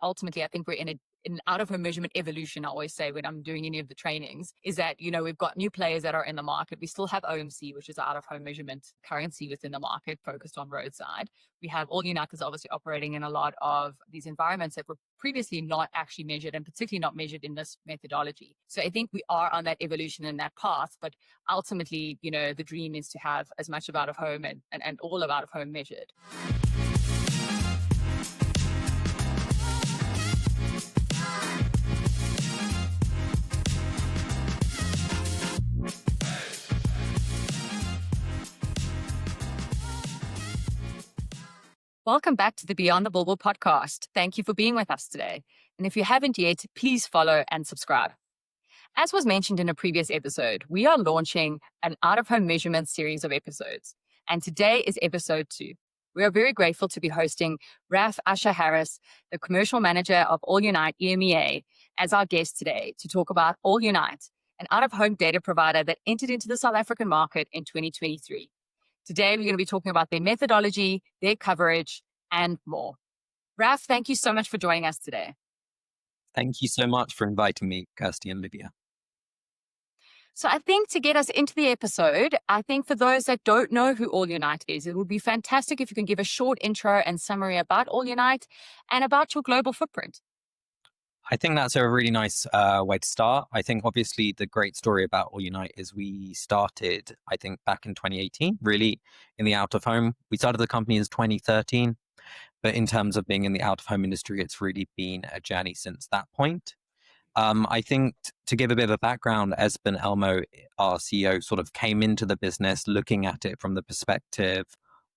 ultimately, I think we're in an out-of-home measurement evolution. I always say when I'm doing any of the trainings is that, we've got new players that are in the market. We still have OMC, which is out-of-home measurement currency within the market focused on roadside. We have All Unite is obviously operating in a lot of these environments that were previously not actually measured, and particularly not measured in this methodology. So I think we are on that evolution and that path, but ultimately, the dream is to have as much of out-of-home and all of out-of-home measured. Welcome back to the Beyond the Billboard podcast. Thank you for being with us today. And if you haven't yet, please follow and subscribe. As was mentioned in a previous episode, we are launching an out-of-home measurement series of episodes. And today is episode 2. We are very grateful to be hosting Rafe Usher-Harris, the commercial manager of All Unite EMEA, as our guest today to talk about All Unite, an out-of-home data provider that entered into the South African market in 2023. Today, we're going to be talking about their methodology, their coverage, and more. Rafe, thank you so much for joining us today. Thank you so much for inviting me, Kirsty and Lydia. So I think to get us into the episode, I think for those that don't know who All Unite is, it would be fantastic if you can give a short intro and summary about All Unite and about your global footprint. I think that's a really nice way to start. I think obviously the great story about All Unite is we started, I think, back in 2018, really in the out-of-home. We started the company as 2013, but in terms of being in the out-of-home industry, it's really been a journey since that point. I think to give a bit of a background, Esben Elmo, our CEO, sort of came into the business looking at it from the perspective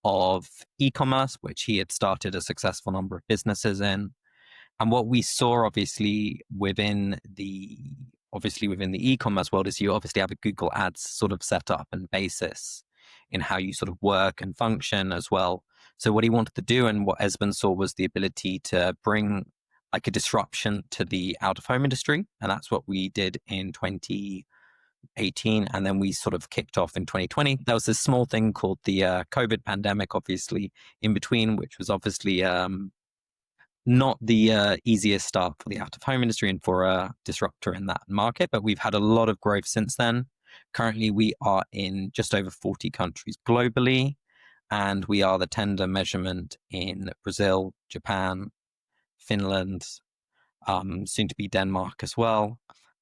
of e-commerce, which he had started a successful number of businesses in. And what we saw obviously within the e-commerce world is you obviously have a Google Ads sort of setup and basis in how you sort of work and function as well. So what he wanted to do and what Esben saw was the ability to bring like a disruption to the out-of-home industry. And that's what we did in 2018. And then we sort of kicked off in 2020. There was this small thing called the COVID pandemic, obviously, in between, which was obviously not the easiest start for the out-of-home industry and for a disruptor in that market. But we've had a lot of growth since then. Currently, we are in just over 40 countries globally. And we are the tender measurement in Brazil, Japan, Finland, soon to be Denmark as well.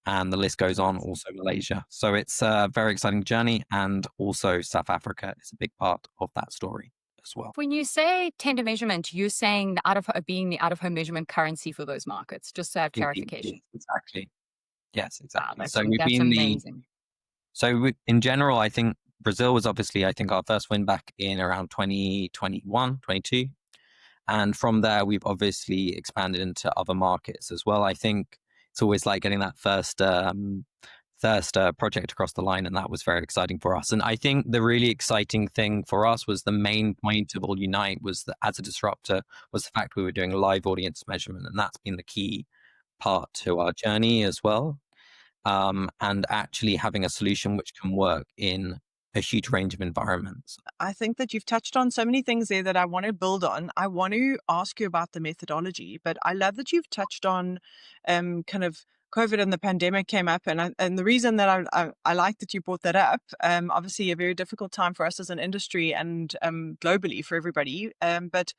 And the list goes on, also Malaysia. So it's a very exciting journey. And also South Africa is a big part of that story as well. When you say tender measurement, you're saying being the out-of-home measurement currency for those markets, just to have clarification. Exactly. Yes, exactly. Wow, that's amazing. In general, I think Brazil was obviously, I think, our first win back in around 2021, 22. And from there, we've obviously expanded into other markets as well. I think it's always like getting that first project across the line, and that was very exciting for us. And I think the really exciting thing for us was the main point of All Unite was that as a disruptor was the fact we were doing live audience measurement, and that's been the key part to our journey as well. And actually having a solution which can work in a huge range of environments. I think that you've touched on so many things there that I want to build on. I want to ask you about the methodology, but I love that you've touched on kind of COVID and the pandemic came up. And the reason that I like that you brought that up, obviously a very difficult time for us as an industry and globally for everybody. But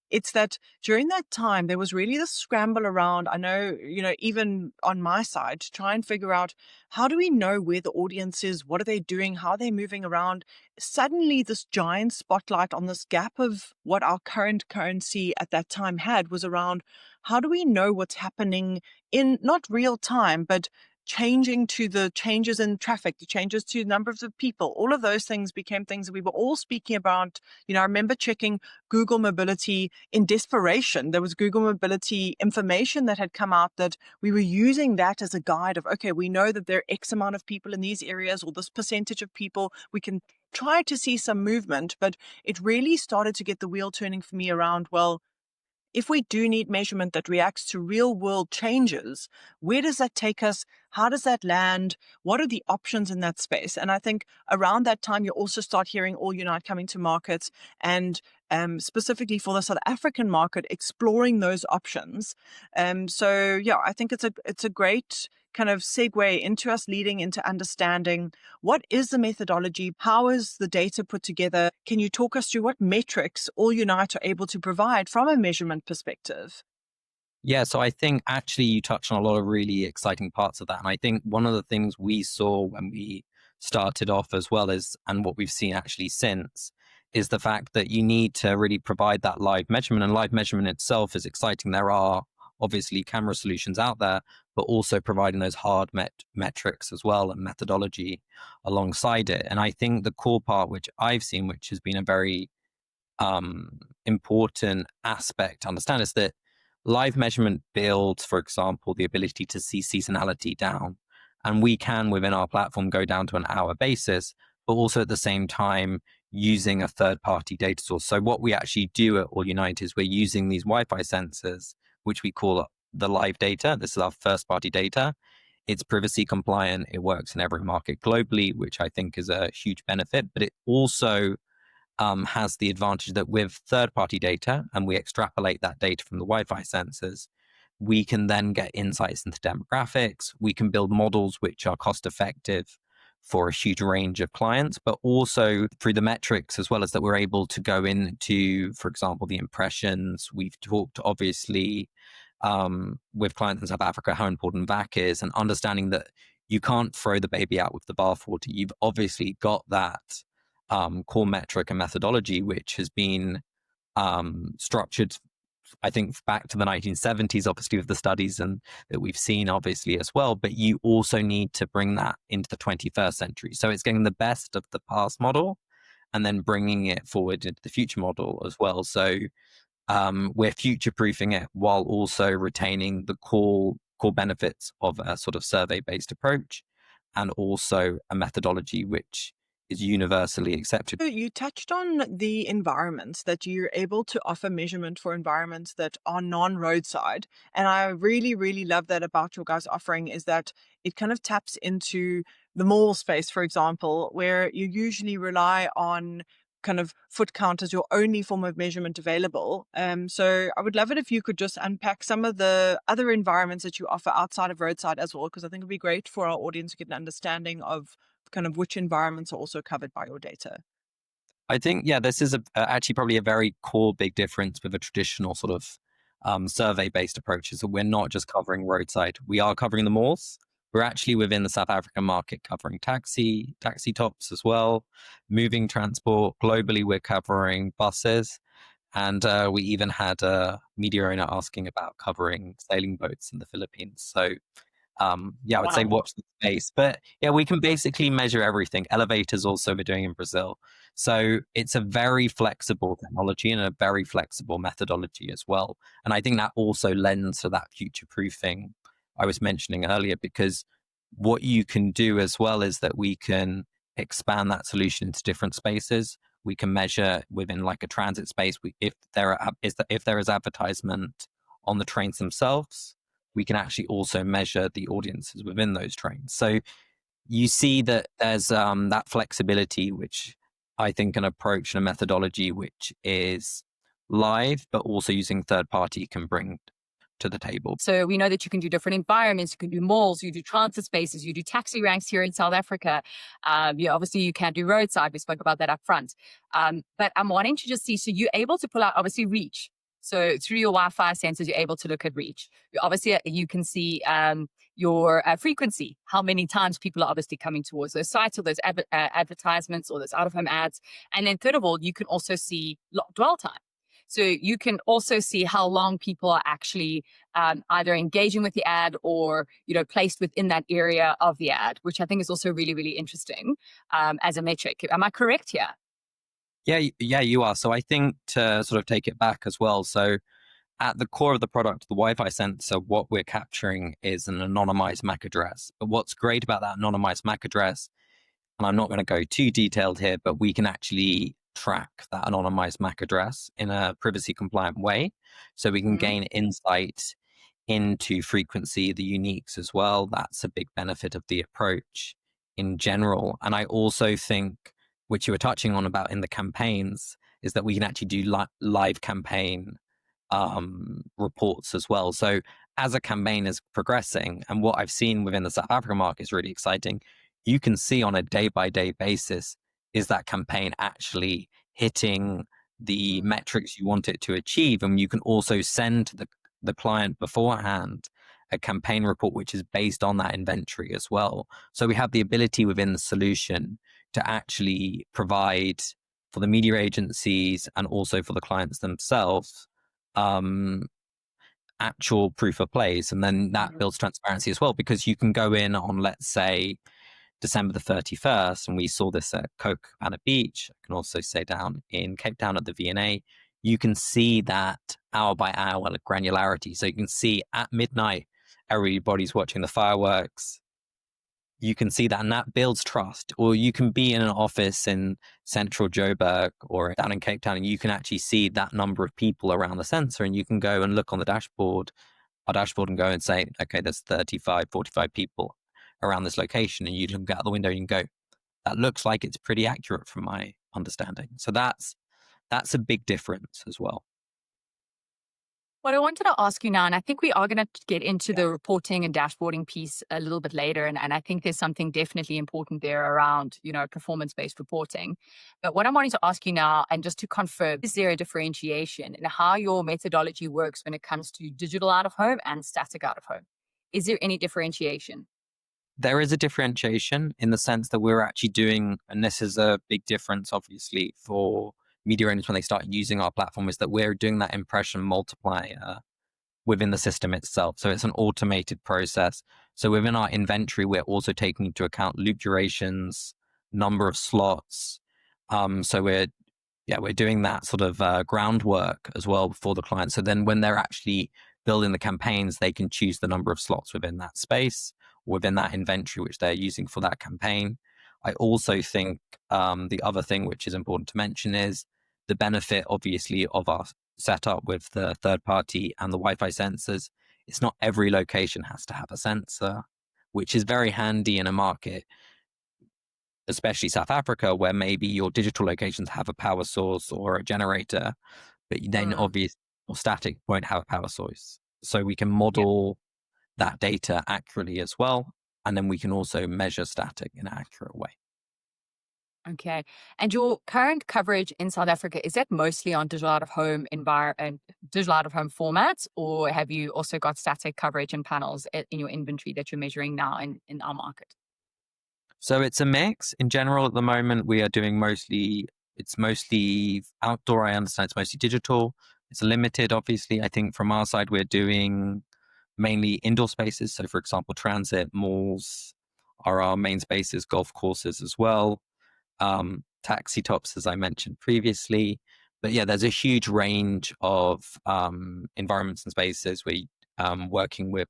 it's that during that time, there was really this scramble around, I know, even on my side, to try and figure out how do we know where the audience is? What are they doing? How are they moving around? Suddenly, this giant spotlight on this gap of what our current currency at that time had was around how do we know what's happening in not real time, but changing to the changes in traffic, the changes to numbers of people, all of those things became things that we were all speaking about. I remember checking Google Mobility in desperation. There was Google Mobility information that had come out that we were using that as a guide of, okay, we know that there are X amount of people in these areas or this percentage of people. We can try to see some movement, but it really started to get the wheel turning for me around, well, if we do need measurement that reacts to real world changes, where does that take us? How does that land? What are the options in that space? And I think around that time, you also start hearing All Unite coming to markets. And specifically for the South African market, exploring those options. So yeah, I think it's a great kind of segue into us leading into understanding what is the methodology, how is the data put together. Can you talk us through what metrics All Unite are able to provide from a measurement perspective? Yeah, so I think actually you touched on a lot of really exciting parts of that. And I think one of the things we saw when we started off as well as, and what we've seen actually since, is the fact that you need to really provide that live measurement. And live measurement itself is exciting. There are obviously camera solutions out there, but also providing those hard metrics as well and methodology alongside it. And I think the core part, which I've seen, which has been a very important aspect to understand, is that live measurement builds, for example, the ability to see seasonality down. And we can, within our platform, go down to an hour basis, but also at the same time using a third-party data source. So what we actually do at All Unite is we're using these Wi-Fi sensors, which we call the live data. This is our first-party data. It's privacy compliant. It works in every market globally, which I think is a huge benefit. But it also has the advantage that with third-party data, and we extrapolate that data from the Wi-Fi sensors, we can then get insights into demographics. We can build models which are cost-effective for a huge range of clients, but also through the metrics as well as that we're able to go into, for example, the impressions. We've talked obviously with clients in South Africa how important VAC is, and understanding that you can't throw the baby out with the bathwater. You've obviously got that core metric and methodology, which has been structured, I think, back to the 1970s, obviously, with the studies and that we've seen, obviously, as well. But you also need to bring that into the 21st century. So it's getting the best of the past model and then bringing it forward into the future model as well. So we're future-proofing it while also retaining the core benefits of a sort of survey-based approach, and also a methodology which is universally accepted. You touched on the environments that you're able to offer measurement for environments that are non-roadside. And I really, really love that about your guys' offering, is that it kind of taps into the mall space, for example, where you usually rely on kind of foot count as your only form of measurement available. So I would love it if you could just unpack some of the other environments that you offer outside of roadside as well, because I think it'd be great for our audience to get an understanding of kind of which environments are also covered by your data. I think, yeah, this is actually probably a very core big difference with a traditional sort of survey-based approach, is that we're not just covering roadside. We are covering the malls. We're actually within the South African market covering taxi tops as well, moving transport. Globally, we're covering buses. And we even had a media owner asking about covering sailing boats in the Philippines. So yeah, I would say Wow. watch the space. But yeah, we can basically measure everything. Elevators also we're doing in Brazil. So it's a very flexible technology and a very flexible methodology as well. And I think that also lends to that future proofing I was mentioning earlier, because what you can do as well is that we can expand that solution into different spaces. We can measure within like a transit space. If there is advertisement on the trains themselves, we can actually also measure the audiences within those trains. So you see that there's that flexibility, which I think an approach and a methodology which is live, but also using third party can bring to the table. So we know that you can do different environments. You can do malls, you do transit spaces, you do taxi ranks here in South Africa. Obviously you can do roadside. We spoke about that up front. But I'm wanting to just see, so you're able to pull out obviously reach. So through your Wi-Fi sensors, you're able to look at reach. Obviously, you can see your frequency, how many times people are obviously coming towards those sites or those advertisements or those out-of-home ads. And then third of all, you can also see dwell time. So you can also see how long people are actually either engaging with the ad or, placed within that area of the ad, which I think is also really, really interesting as a metric. Am I correct here? Yeah, you are. So I think to sort of take it back as well. So at the core of the product, the Wi-Fi sensor, what we're capturing is an anonymized MAC address. But what's great about that anonymized MAC address, and I'm not going to go too detailed here, but we can actually track that anonymized MAC address in a privacy compliant way. So we can gain insight into frequency, the uniques as well. That's a big benefit of the approach in general. And I also think, which you were touching on about in the campaigns, is that we can actually do live campaign reports as well. So as a campaign is progressing, and what I've seen within the South African market is really exciting, you can see on a day-by-day basis, is that campaign actually hitting the metrics you want it to achieve? And you can also send to the client beforehand a campaign report which is based on that inventory as well. So we have the ability within the solution to actually provide for the media agencies and also for the clients themselves actual proof of plays. And then that builds transparency as well, because you can go in on, let's say, December the 31st, and we saw this at Copacabana Beach. I can also say down in Cape Town at the V&A, you can see that hour by hour granularity. So you can see at midnight, everybody's watching the fireworks. You can see that, and that builds trust. Or you can be in an office in central Joburg or down in Cape Town, and you can actually see that number of people around the sensor, and you can go and look on our dashboard, and go and say, okay, there's 35, 45 people around this location. And you look out the window and you can go, that looks like it's pretty accurate from my understanding. So that's a big difference as well. What I wanted to ask you now, and I think we are going to get into the reporting and dashboarding piece a little bit later, and I think there's something definitely important there around, performance-based reporting. But what I'm wanting to ask you now, and just to confirm, is there a differentiation in how your methodology works when it comes to digital out of home and static out of home? Is there any differentiation? There is a differentiation in the sense that we're actually doing, and this is a big difference, obviously, for media owners when they start using our platform, is that we're doing that impression multiplier within the system itself. So it's an automated process. So within our inventory, we're also taking into account loop durations, number of slots. So we're doing that sort of groundwork as well for the client. So then when they're actually building the campaigns, they can choose the number of slots within that space, within that inventory, which they're using for that campaign. I also think the other thing which is important to mention is the benefit, obviously, of our setup with the third party and the Wi-Fi sensors. It's not every location has to have a sensor, which is very handy in a market, especially South Africa, where maybe your digital locations have a power source or a generator, but then obviously or static won't have a power source. So we can model that data accurately as well. And then we can also measure static in an accurate way. Okay. And your current coverage in South Africa, is that mostly on digital out of home digital out of home formats, or have you also got static coverage and panels in your inventory that you're measuring now in our market? So it's a mix. In general, at the moment, we are doing mostly outdoor. I understand it's mostly digital. It's limited, obviously. I think from our side, we're doing mainly indoor spaces. So for example, transit, malls are our main spaces, golf courses as well. Taxi tops, as I mentioned previously. But yeah, there's a huge range of environments and spaces we're working with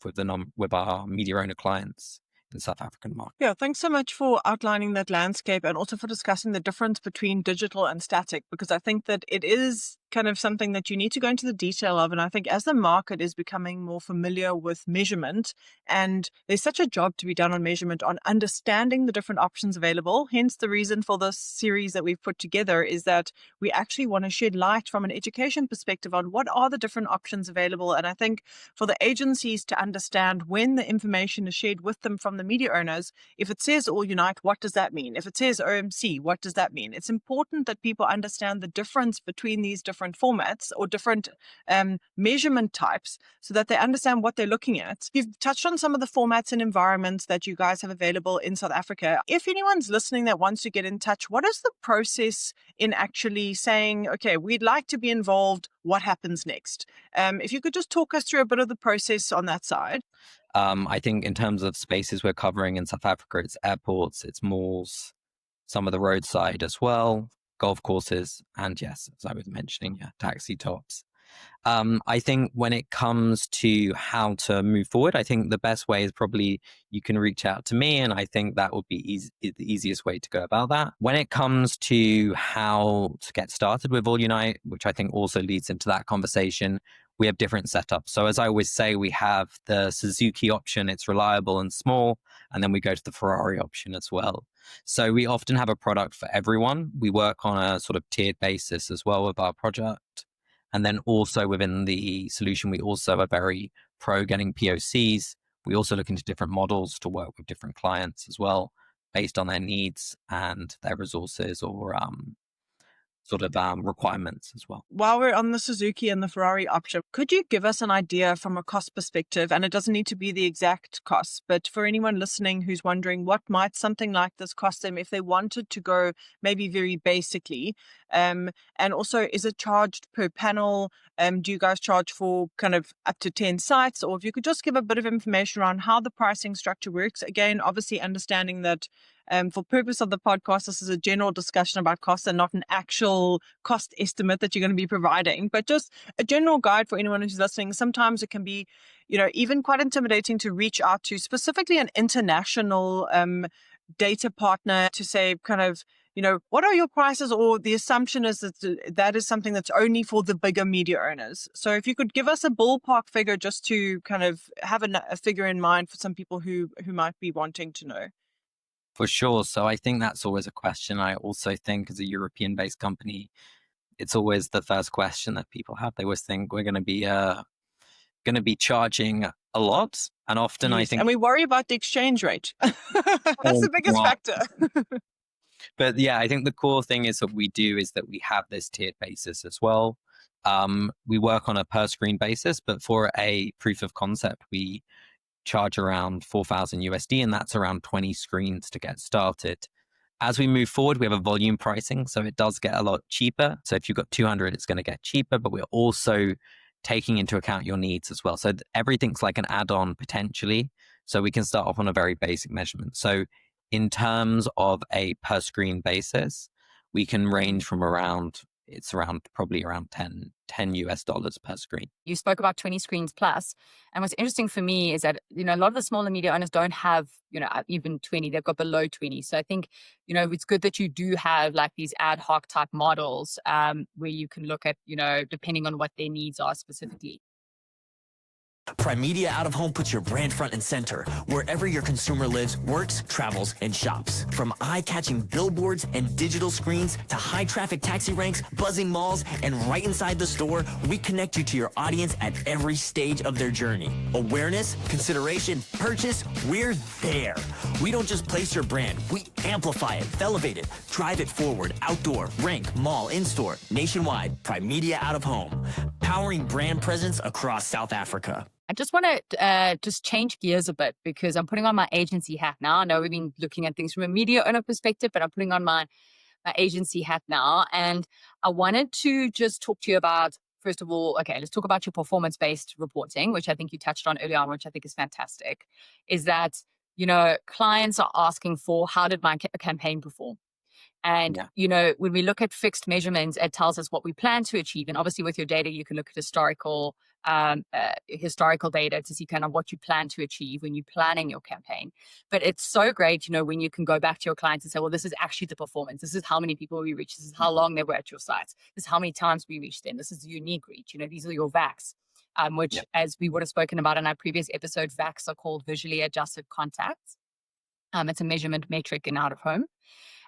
our media owner clients in the South African market. Yeah, thanks so much for outlining that landscape and also for discussing the difference between digital and static, because I think that it is kind of something that you need to go into the detail of. And I think as the market is becoming more familiar with measurement, and there's such a job to be done on measurement, on understanding the different options available. Hence the reason for this series that we've put together is that we actually want to shed light from an education perspective on what are the different options available. And I think for the agencies to understand when the information is shared with them from the media owners, if it says All Unite, what does that mean? If it says OMC, what does that mean? It's important that people understand the difference between these different formats or different measurement types so that they understand what they're looking at. You've touched on some of the formats and environments that you guys have available in South Africa. If anyone's listening that wants to get in touch, what is the process in actually saying, okay, we'd like to be involved, what happens next? If you could just talk us through a bit of the process on that side. I think in terms of spaces we're covering in South Africa, it's airports, it's malls, some of the roadside as well, golf courses, and yes, as I was mentioning, taxi tops. I think when it comes to how to move forward, I think the best way is probably you can reach out to me, and I think that would be the easiest way to go about that. When it comes to how to get started with All Unite, which I think also leads into that conversation, we have different setups. So as I always say, we have the Suzuki option, it's reliable and small, and then we go to the Ferrari option as well. So we often have a product for everyone. We work on a sort of tiered basis as well with our project. And then also within the solution, we also are very pro getting POCs. We also look into different models to work with different clients as well, based on their needs and their resources or requirements as well. While we're on the Suzuki and the Ferrari option, could you give us an idea from a cost perspective? And it doesn't need to be the exact cost, but for anyone listening who's wondering what might something like this cost them if they wanted to go maybe very basically. And also, is it charged per panel? Do you guys charge for kind of up to 10 sites? Or if you could just give a bit of information around how the pricing structure works. Again, obviously understanding that for purpose of the podcast, this is a general discussion about costs and not an actual cost estimate that you're going to be providing, but just a general guide for anyone who's listening. Sometimes it can be, even quite intimidating to reach out to specifically an international data partner to say kind of, what are your prices? Or the assumption is that is something that's only for the bigger media owners. So if you could give us a ballpark figure just to kind of have a figure in mind for some people who might be wanting to know. For sure. So I think that's always a question. I also think as a European-based company, it's always the first question that people have. They always think we're going to be charging a lot, and often Yes, I think, and we worry about the exchange rate. That's the biggest right. factor. But yeah, I think the core thing is that we do is that we have this tiered basis as well. We work on a per screen basis, but for a proof of concept, we charge around 4,000 USD, and that's around 20 screens to get started. As we move forward, we have a volume pricing, so it does get a lot cheaper. So if you've got 200, it's going to get cheaper, but we're also taking into account your needs as well. So everything's like an add-on potentially. So we can start off on a very basic measurement. So in terms of a per screen basis, we can range from probably around 10 US dollars per screen. You spoke about 20 screens plus. And what's interesting for me is that, a lot of the smaller media owners don't have, even 20, they've got below 20. So I think, it's good that you do have like these ad hoc type models where you can look at, depending on what their needs are specifically. Prime Media Out of Home puts your brand front and center wherever your consumer lives, works, travels, and shops. From eye-catching billboards and digital screens to high-traffic taxi ranks, buzzing malls, and right inside the store, we connect you to your audience at every stage of their journey. Awareness, consideration, purchase, we're there. We don't just place your brand, we amplify it, elevate it, drive it forward, outdoor, rank, mall, in-store, nationwide. Prime Media Out of Home, powering brand presence across South Africa. I just want to just change gears a bit because I'm putting on my agency hat now. I know we've been looking at things from a media owner perspective, but I'm putting on my agency hat now. And I wanted to just talk to you about, first of all, okay, let's talk about your performance-based reporting, which I think you touched on early on, which I think is fantastic, is that, clients are asking for, how did my campaign perform? And, when we look at fixed measurements, it tells us what we plan to achieve. And obviously with your data, you can look at historical data to see kind of what you plan to achieve when you're planning your campaign. But it's so great, when you can go back to your clients and say, well, this is actually the performance. This is how many people we reach. This is how long they were at your sites. This is how many times we reached them. This is the unique reach. These are your VACs, which as we would have spoken about in our previous episode, VACs are called visually adjusted contacts. It's a measurement metric in out of home.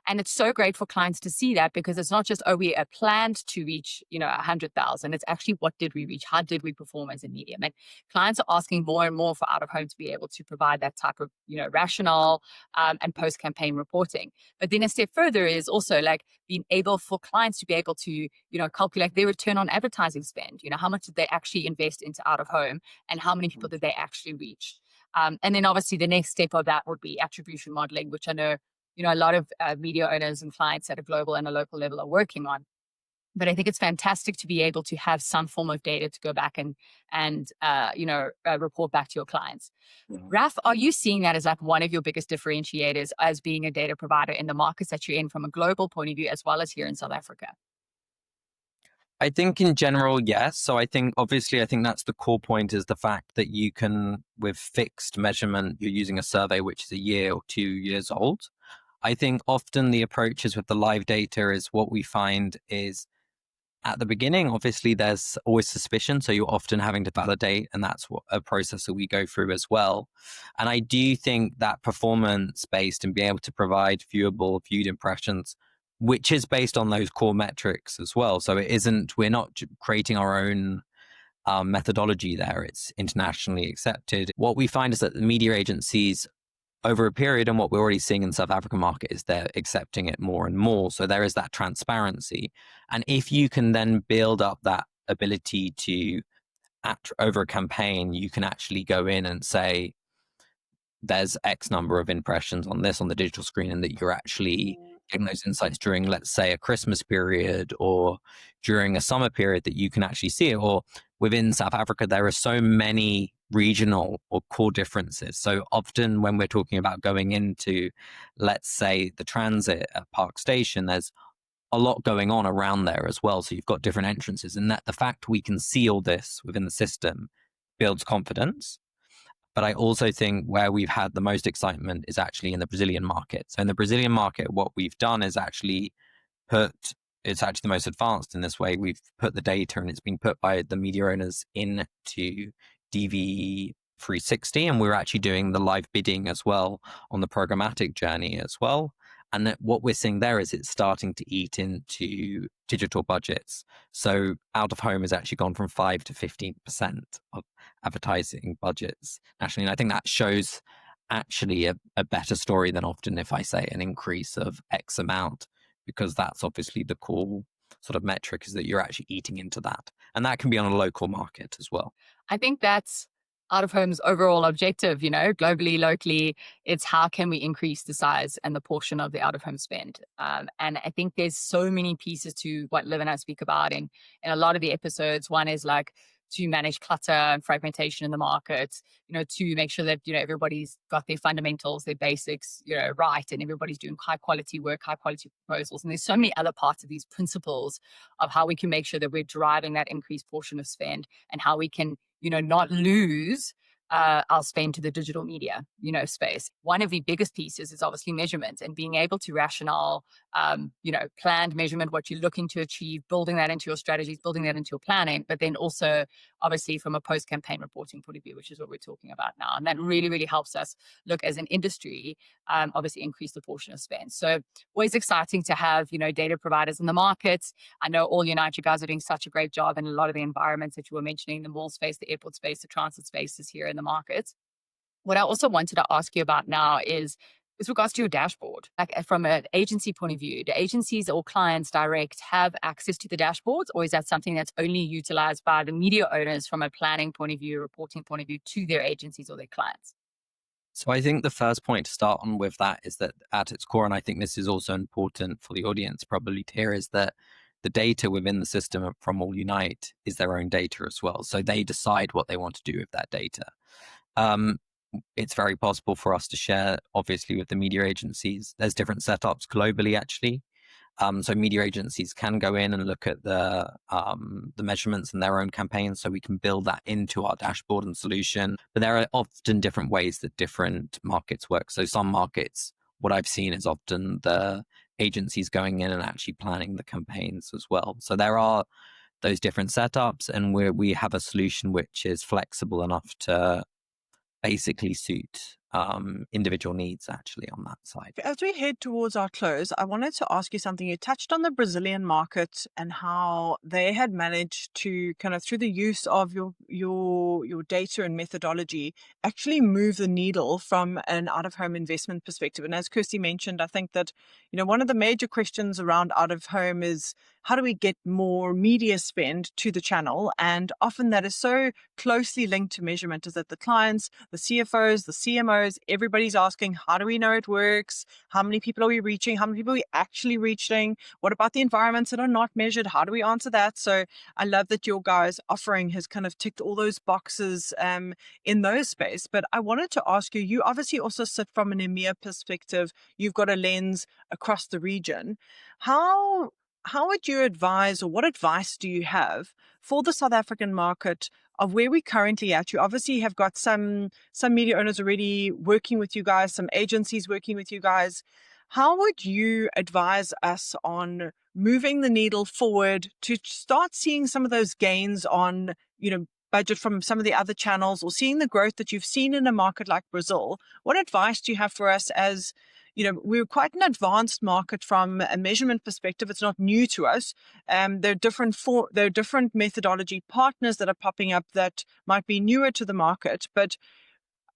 And it's so great for clients to see that because it's not just, we planned to reach, 100,000. It's actually, what did we reach? How did we perform as a medium? And clients are asking more and more for out of home to be able to provide that type of, rational and post-campaign reporting. But then a step further is also like being able for clients to be able to, calculate their return on advertising spend. How much did they actually invest into out of home and how many people did they actually reach? And then obviously the next step of that would be attribution modeling, which I know a lot of media owners and clients at a global and a local level are working on. But I think it's fantastic to be able to have some form of data to go back and report back to your clients. Raf, are you seeing that as like one of your biggest differentiators as being a data provider in the markets that you're in from a global point of view, as well as here in South Africa? I think in general, yes. So I think that's the core point, is the fact that you can, with fixed measurement, you're using a survey which is a year or 2 years old. I think often the approaches with the live data is what we find is At the beginning, obviously, there's always suspicion. So you're often having to validate, and that's what a process that we go through as well. And I do think that performance based and being able to provide viewed impressions, which is based on those core metrics as well. So we're not creating our own methodology there. It's internationally accepted. What we find is that the media agencies over a period, and what we're already seeing in the South African market is they're accepting it more and more. So there is that transparency. And if you can then build up that ability to, over a campaign, you can actually go in and say, there's X number of impressions on the digital screen, and that you're actually getting those insights during, let's say, a Christmas period or during a summer period, that you can actually see it. Or within South Africa, there are so many regional or core differences. So often when we're talking about going into, let's say, the transit at Park Station, there's a lot going on around there as well. So you've got different entrances, and that the fact we can see all this within the system builds confidence. But I also think where we've had the most excitement is actually in the Brazilian market. So in the Brazilian market, what we've done is actually it's actually the most advanced in this way. We've put the data, and it's been put by the media owners into DV 360, and we're actually doing the live bidding as well on the programmatic journey as well. And what we're seeing there is it's starting to eat into digital budgets. So out of home has actually gone from 5 to 15% of advertising budgets nationally. And I think that shows actually a better story than often if I say an increase of X amount, because that's obviously the core sort of metric, is that you're actually eating into that. And that can be on a local market as well. I think that's out of home's overall objective, globally, locally. It's how can we increase the size and the portion of the out of home spend. And I think there's so many pieces to what Liv and I speak about in a lot of the episodes. One is like to manage clutter and fragmentation in the market, to make sure that, everybody's got their fundamentals, their basics, right. And everybody's doing high quality work, high quality proposals. And there's so many other parts of these principles of how we can make sure that we're driving that increased portion of spend, and how we can, not lose our spend to the digital media, space. One of the biggest pieces is obviously measurement, and being able to rationale, planned measurement, what you're looking to achieve, building that into your strategies, building that into your planning, but then also obviously from a post-campaign reporting point of view, which is what we're talking about now. And that really, really helps us look as an industry, obviously increase the portion of spend. So always exciting to have, data providers in the markets. I know All Unite, you guys are doing such a great job in a lot of the environments that you were mentioning, the mall space, the airport space, the transit spaces here in the markets. What I also wanted to ask you about now is with regards to your dashboard, like from an agency point of view, do agencies or clients direct have access to the dashboards, or is that something that's only utilized by the media owners from a planning point of view, reporting point of view to their agencies or their clients? So I think the first point to start on with that is that at its core, and I think this is also important for the audience probably to hear, is that the data within the system from All Unite is their own data as well. So they decide what they want to do with that data. It's very possible for us to share, obviously, with the media agencies. There's different setups globally, actually. So media agencies can go in and look at the measurements in their own campaigns, so we can build that into our dashboard and solution. But there are often different ways that different markets work. So some markets, what I've seen is often the agencies going in and actually planning the campaigns as well. So there are those different setups, and we have a solution which is flexible enough to basically suit individual needs actually on that side. As we head towards our close, I wanted to ask you something. You touched on the Brazilian market and how they had managed to kind of, through the use of your data and methodology, actually move the needle from an out-of-home investment perspective. And as Kirsty mentioned, I think that, one of the major questions around out-of-home is how do we get more media spend to the channel? And often that is so closely linked to measurement, is that the clients, the CFOs, the CMOs, everybody's asking, how do we know it works? How many people are we reaching? How many people are we actually reaching? What about the environments that are not measured? How do we answer that? So I love that your guys' offering has kind of ticked all those boxes in those space. But I wanted to ask you, you obviously also sit from an EMEA perspective. You've got a lens across the region. How would you advise, or what advice do you have for the South African market of where we currently at? You obviously have got some media owners already working with you guys, some agencies working with you guys. How would you advise us on moving the needle forward to start seeing some of those gains on, budget from some of the other channels, or seeing the growth that you've seen in a market like Brazil? What advice do you have for us as, we're quite an advanced market from a measurement perspective. It's not new to us. There are different methodology partners that are popping up that might be newer to the market, but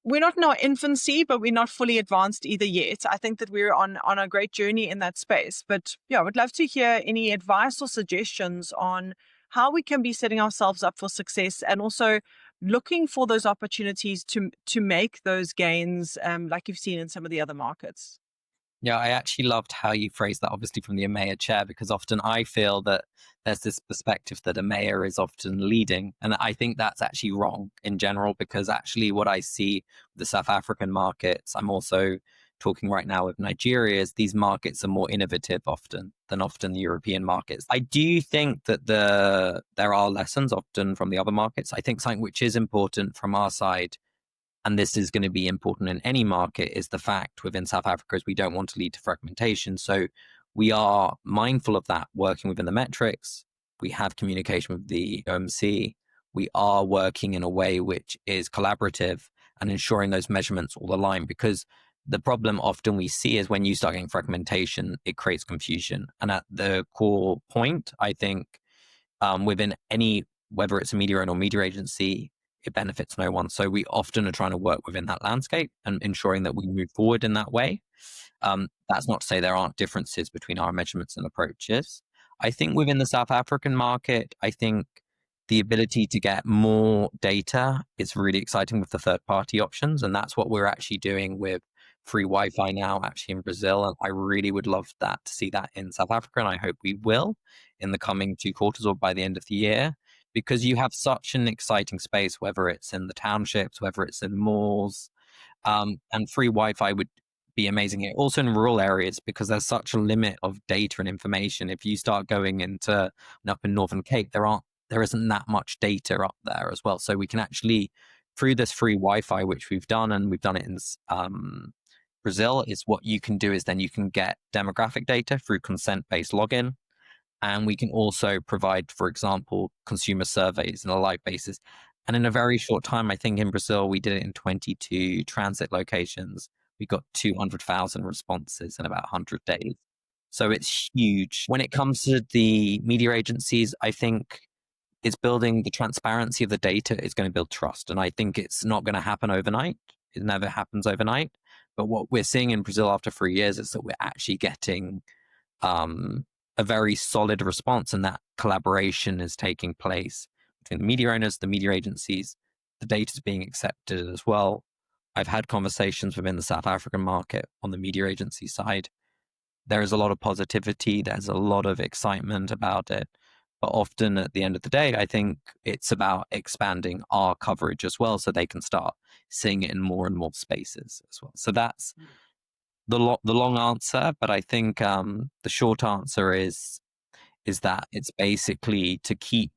we're not in our infancy, but we're not fully advanced either yet. I think that we're on a great journey in that space. But yeah, I would love to hear any advice or suggestions on how we can be setting ourselves up for success, and also looking for those opportunities to make those gains, like you've seen in some of the other markets. Yeah, I actually loved how you phrased that, obviously from the EMEA chair, because often I feel that there's this perspective that EMEA is often leading. And I think that's actually wrong in general, because actually what I see with the South African markets, I'm also talking right now with Nigeria, is these markets are more innovative than often the European markets. I do think that there are lessons often from the other markets. I think something which is important from our side, and this is going to be important in any market, is the fact within South Africa is we don't want to lead to fragmentation. So we are mindful of that, working within the metrics. We have communication with the OMC. We are working in a way which is collaborative and ensuring those measurements all align, because the problem often we see is when you start getting fragmentation, it creates confusion. And at the core point, I think within any, whether it's a media owner or media agency, it benefits no one. So we often are trying to work within that landscape and ensuring that we move forward in that way. That's not to say there aren't differences between our measurements and approaches. I think within the South African market, I think the ability to get more data is really exciting with the third-party options. And that's what we're actually doing with free Wi-Fi now, actually in Brazil. And I really would love to see that in South Africa. And I hope we will in the coming 2 quarters or by the end of the year, because you have such an exciting space, whether it's in the townships, whether it's in malls, and free Wi-Fi would be amazing here. Also in rural areas, because there's such a limit of data and information. If you start going into up in Northern Cape, there isn't that much data up there as well. So we can actually, through this free Wi-Fi, which we've done, and we've done it in Brazil, is what you can do is then you can get demographic data through consent-based login. And we can also provide, for example, consumer surveys on a live basis. And in a very short time, I think in Brazil, we did it in 22 transit locations. We got 200,000 responses in about 100 days. So it's huge. When it comes to the media agencies, I think it's building the transparency of the data is going to build trust. And I think it's not going to happen overnight. It never happens overnight. But what we're seeing in Brazil after 3 years is that we're actually getting a very solid response, and that collaboration is taking place between the media owners, the media agencies. The data is being accepted as well. I've had conversations within the South African market on the media agency side. There is a lot of positivity. There's a lot of excitement about it. But often at the end of the day, I think it's about expanding our coverage as well, so they can start seeing it in more and more spaces as well. So that's the long answer, but I think the short answer is that it's basically to keep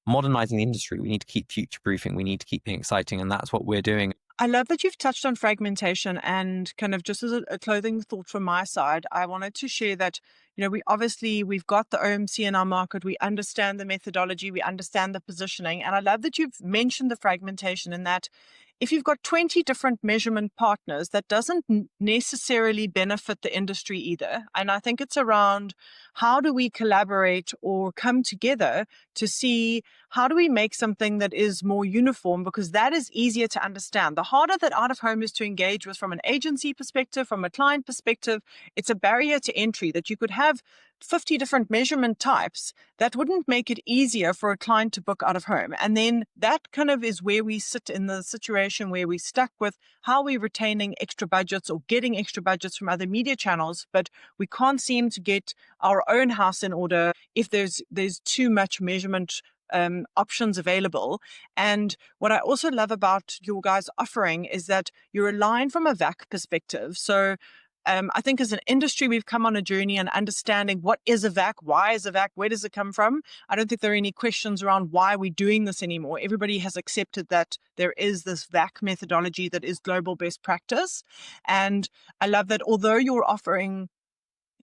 modernizing the industry. We need to keep future-proofing. We need to keep being exciting, and that's what we're doing. I love that you've touched on fragmentation, and kind of just as a clothing thought from my side, I wanted to share that, we've got the OMC in our market. We understand the methodology. We understand the positioning. And I love that you've mentioned the fragmentation, in that if you've got 20 different measurement partners, that doesn't necessarily benefit the industry either. And I think it's around how do we collaborate or come together to see how do we make something that is more uniform, because that is easier to understand. The harder that out of home is to engage with from an agency perspective, from a client perspective, it's a barrier to entry that you could have 50 different measurement types. That wouldn't make it easier for a client to book out of home. And then that kind of is where we sit in the situation where we're stuck with how we're retaining extra budgets or getting extra budgets from other media channels, but we can't seem to get our own house in order if there's too much measurement options available. And what I also love about your guys' offering is that you're aligned from a VAC perspective. So I think as an industry, we've come on a journey and understanding what is a VAC, why is a VAC, where does it come from? I don't think there are any questions around why we're doing this anymore. Everybody has accepted that there is this VAC methodology that is global best practice. And I love that although you're offering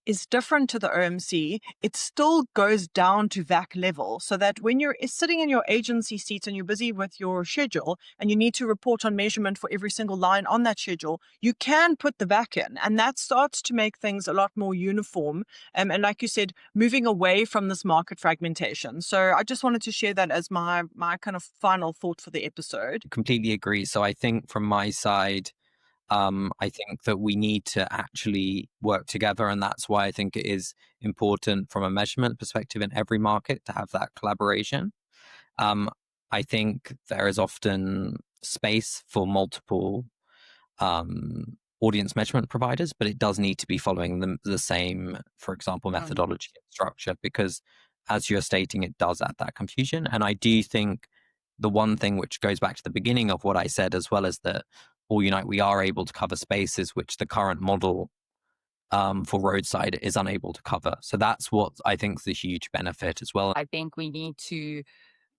is different to the OMC. It still goes down to VAC level, so that when you're sitting in your agency seat and you're busy with your schedule and you need to report on measurement for every single line on that schedule, you can put the VAC in, and that starts to make things a lot more uniform. And like you said, moving away from this market fragmentation. So I just wanted to share that as my kind of final thought for the episode. Completely agree. So I think from my side, I think that we need to actually work together, and that's why I think it is important from a measurement perspective in every market to have that collaboration. I think there is often space for multiple audience measurement providers, but it does need to be following the same, for example, methodology and structure, because as you're stating, it does add that confusion. And I do think the one thing which goes back to the beginning of what I said, as well as that All Unite, we are able to cover spaces which the current model for roadside is unable to cover. So that's what I think is a huge benefit as well. I think we need to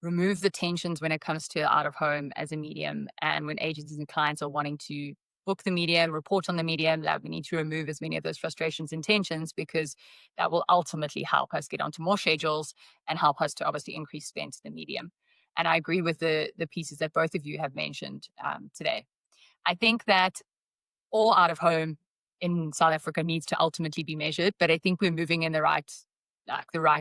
remove the tensions when it comes to out of home as a medium, and when agencies and clients are wanting to book the medium, report on the medium, that we need to remove as many of those frustrations and tensions, because that will ultimately help us get onto more schedules and help us to obviously increase spend to the medium. And I agree with the pieces that both of you have mentioned today. I think that all out of home in South Africa needs to ultimately be measured, but I think we're moving in the right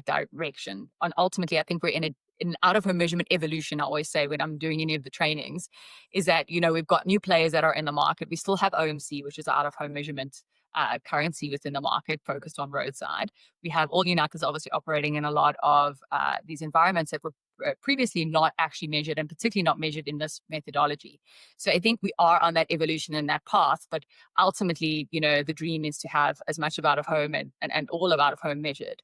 direction. And ultimately, I think we're in an out of home measurement evolution. I always say when I'm doing any of the trainings, is that, we've got new players that are in the market. We still have OMC, which is out of home measurement currency within the market focused on roadside. We have All Unite is obviously operating in a lot of these environments that were previously not actually measured, and particularly not measured in this methodology. So I think we are on that evolution and that path, but ultimately, the dream is to have as much of out of home and all of out of home measured.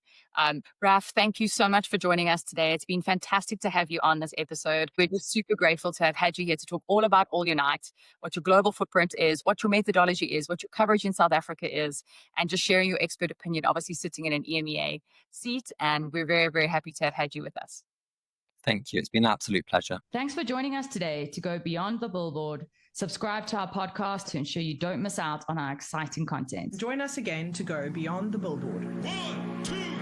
Raf, thank you so much for joining us today. It's been fantastic to have you on this episode. We're just super grateful to have had you here to talk all about All Unite, what your global footprint is, what your methodology is, what your coverage in South Africa is, and just sharing your expert opinion, obviously sitting in an EMEA seat. And we're very, very happy to have had you with us. Thank you. It's been an absolute pleasure. Thanks for joining us today to go beyond the billboard. Subscribe to our podcast to ensure you don't miss out on our exciting content. Join us again to go beyond the billboard. 1, 2.